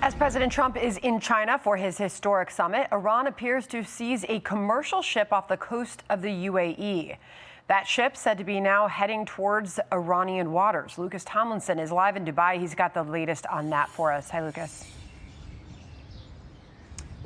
As President Trump is in China for his historic summit, Iran appears to seize a commercial ship off the coast of the UAE. That ship said to be now heading towards Iranian waters. Lucas Tomlinson is live in Dubai. He's got the latest on that for us. Hi, Lucas.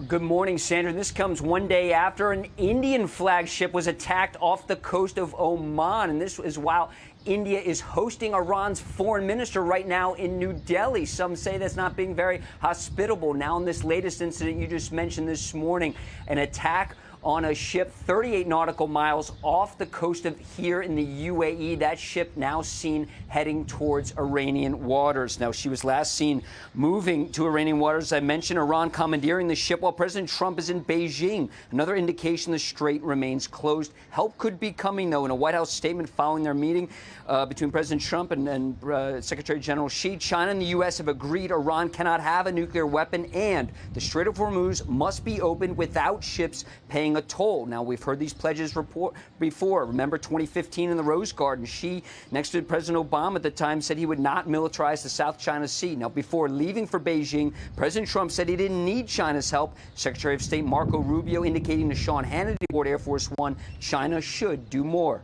Good morning, Sandra. This comes one day after an Indian flag ship was attacked off the coast of Oman. And this is while India is hosting Iran's foreign minister right now in New Delhi. Some say that's not being very hospitable. Now, in this latest incident you just mentioned this morning, an attack on a ship 38 nautical miles off the coast of here in the UAE. That ship now seen heading towards Iranian waters. Now, she was last seen moving to Iranian waters. As I mentioned, Iran commandeering the ship while President Trump is in Beijing. Another indication the strait remains closed. Help could be coming, though. In a White House statement following their meeting between President Trump and Secretary General Xi, China and the U.S. have agreed Iran cannot have a nuclear weapon, and the Strait of Hormuz must be opened without ships paying a toll. Now, we've heard these pledges before. Remember 2015 in the Rose Garden? Xi, next to President Obama at the time, said he would not militarize the South China Sea. Now, before leaving for Beijing, President Trump said he didn't need China's help. Secretary of State Marco Rubio indicating to Sean Hannity aboard Air Force One, China should do more.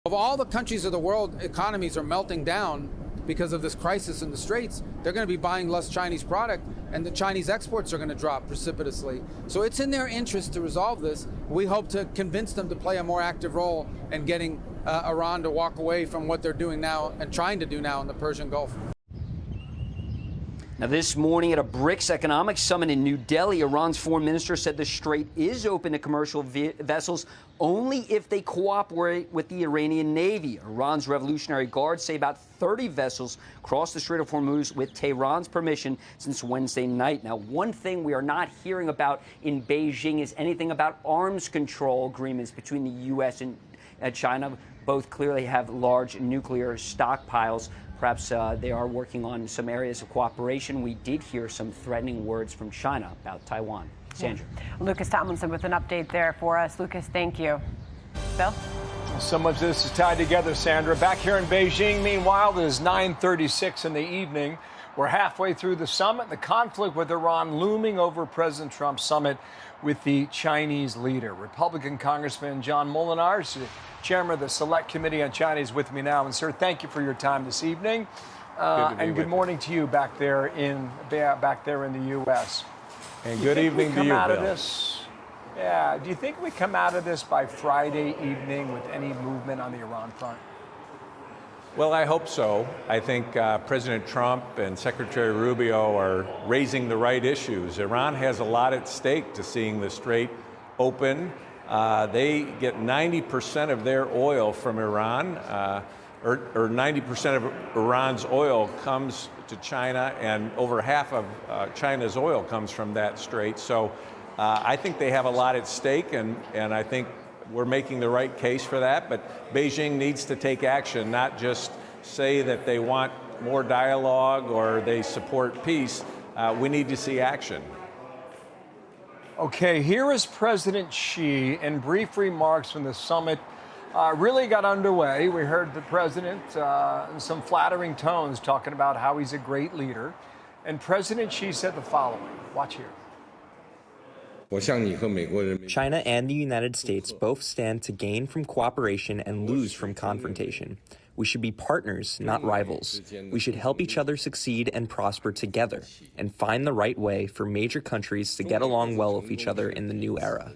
Of all the countries of the world, economies are melting down because of this crisis in the Straits. They're going to be buying less Chinese product, and the Chinese exports are going to drop precipitously. So it's in their interest to resolve this. We hope to convince them to play a more active role in getting Iran to walk away from what they're doing now and trying to do now in the Persian Gulf. Now, this morning at a BRICS economic summit in New Delhi, Iran's foreign minister said the strait is open to commercial vessels only if they cooperate with the Iranian Navy. Iran's Revolutionary Guard say about 30 vessels crossed the Strait of Hormuz with Tehran's permission since Wednesday night. Now, one thing we are not hearing about in Beijing is anything about arms control agreements between the U.S. and China. Both clearly have large nuclear stockpiles. Perhaps they are working on some areas of cooperation. We did hear some threatening words from China about Taiwan. Sandra. Yeah. Lucas Tomlinson with an update there for us. Lucas, thank you. Bill? So much of this is tied together, Sandra. Back here in Beijing, meanwhile, it is 9:36 in the evening. We're halfway through the summit, the conflict with Iran looming over President Trump's summit with the Chinese leader. Republican Congressman John Moolenaar, chairman of the Select Committee on China, is with me now. And, sir, thank you for your time this evening. Good morning to you back there in the U.S. And good evening to you, Bill. Do you think we come out of this by Friday evening with any movement on the Iran front? Well, I hope so. I think President Trump and Secretary Rubio are raising the right issues. Iran has a lot at stake to seeing the strait open. They get 90% of their oil from Iran, or 90% of Iran's oil comes to China, and over half of China's oil comes from that strait. So I think they have a lot at stake, and I think we're making the right case for that. But Beijing needs to take action, not just say that they want more dialogue or they support peace. We need to see action. Okay, here is President Xi in brief remarks when the summit really got underway. We heard the president in some flattering tones talking about how he's a great leader. And President Xi said the following. Watch here. China and the United States both stand to gain from cooperation and lose from confrontation. We should be partners, not rivals. We should help each other succeed and prosper together and find the right way for major countries to get along well with each other in the new era.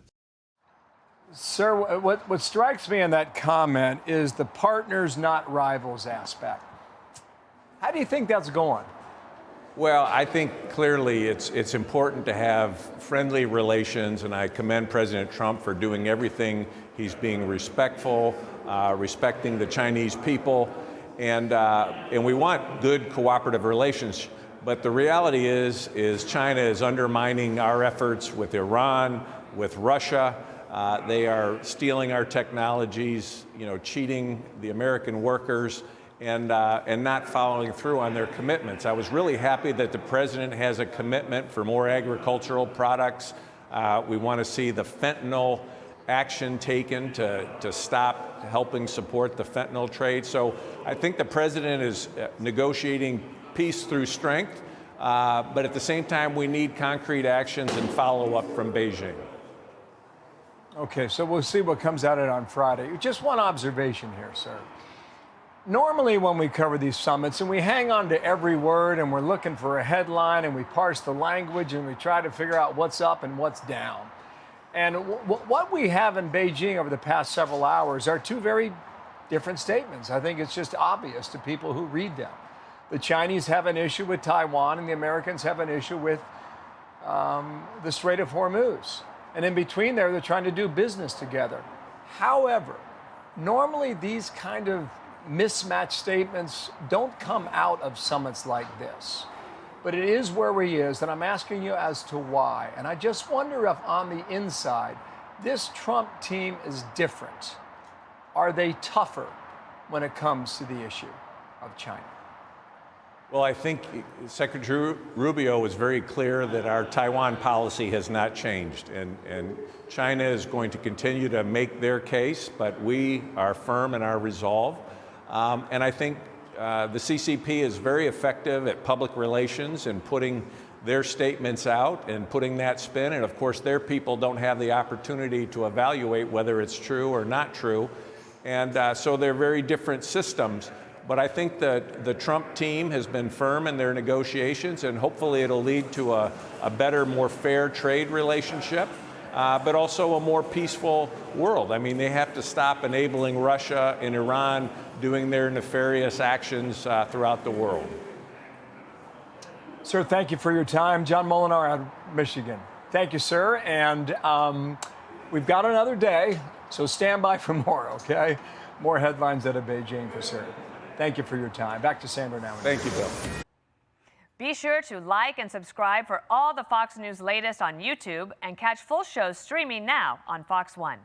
Sir, what strikes me in that comment is the partners, not rivals aspect. How do you think that's going? Well, I think clearly it's important to have friendly relations, and I commend President Trump for doing everything. He's being respectful, respecting the Chinese people, and we want good cooperative relations. But the reality is China is undermining our efforts with Iran, with Russia. They are stealing our technologies, cheating the American workers, and not following through on their commitments. I was really happy that the president has a commitment for more agricultural products. We want to see the fentanyl action taken to stop helping support the fentanyl trade. So I think the president is negotiating peace through strength. But at the same time, we need concrete actions and follow-up from Beijing. Okay, so we'll see what comes out of it on Friday. Just one observation here, sir. Normally when we cover these summits and we hang on to every word and we're looking for a headline and we parse the language and we try to figure out what's up and what's down. And what we have in Beijing over the past several hours are two very different statements. I think it's just obvious to people who read them. The Chinese have an issue with Taiwan and the Americans have an issue with the Strait of Hormuz. And in between there, they're trying to do business together. However, normally these kind of mismatched statements don't come out of summits like this. But it is where he is, and I'm asking you as to why. And I just wonder if on the inside, this Trump team is different. Are they tougher when it comes to the issue of China? Well, I think Secretary Rubio was very clear that our Taiwan policy has not changed, and China is going to continue to make their case, but we are firm in our resolve. And I think the CCP is very effective at public relations and putting their statements out and putting that spin. And of course, their people don't have the opportunity to evaluate whether it's true or not true. And so they're very different systems. But I think that the Trump team has been firm in their negotiations, and hopefully it'll lead to a better, more fair trade relationship, but also a more peaceful world. I mean, they have to stop enabling Russia and Iran doing their nefarious actions throughout the world. Sir, thank you for your time. John Moolenaar out of Michigan. Thank you, sir. And we've got another day, so stand by for more, okay? More headlines out of Beijing for certain. Thank you for your time. Back to Sandra now. Thank you, Bill. Be sure to like and subscribe for all the Fox News latest on YouTube and catch full shows streaming now on Fox One.